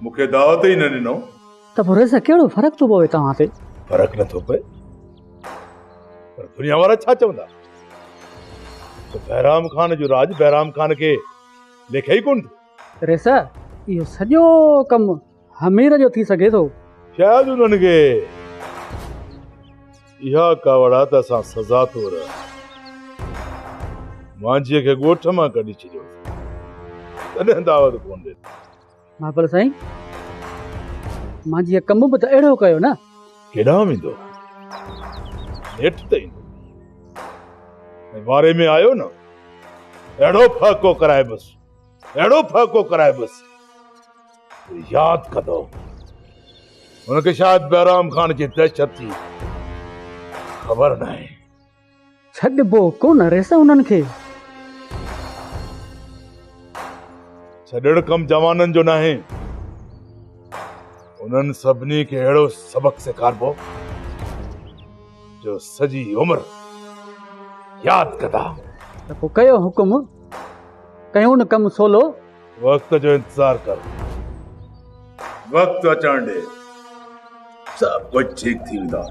मुखे दावत ही न ॾिनो। त पोइ रेसा कहिड़ो फ़र्क़ु थो पवे तव्हां ते? फर्क नथो पए, पर दुनिया वारा छा चवंदा त बहराम खान जो राज बहराम खान खे लेखे ई कोन थो। रेसा इहो सॼो कमु हमीर जो थी सघे थो। शायदि उन्हनि खे इहा कावड़ा त असां सज़ा थो रह मांझीअ खे ॻोठ मां कढी छॾियो तॾहिं दावत कोन ॾिनी। महाबल साईं मां जीअं कमु बि त अहिड़ो कयो न। केॾां वेंदो नेठि त ईंदो ऐं वारे में आयो न अहिड़ो फ़ाक़ो कराए बसि, अहिड़ो फ़ाक़ो कराए बसि यादि कंदो हुनखे शायदि बहराम खान जी दहशत जी ख़बर न आहे। छॾिबो कोन रेसा उन्हनि खे। छॾण कमु जवाननि जो न आहे, उन्हनि सभिनी खे अहिड़ो सबक़ सेखारिबो जो सॼी उमिरि यादि कंदा। त पोइ कयो हुकुम, कयूं न कमु सोलो। वक़्त जो इंतज़ार कर, वक़्तु अचण ॾे, सभु कुझु ठीक थी वेंदा।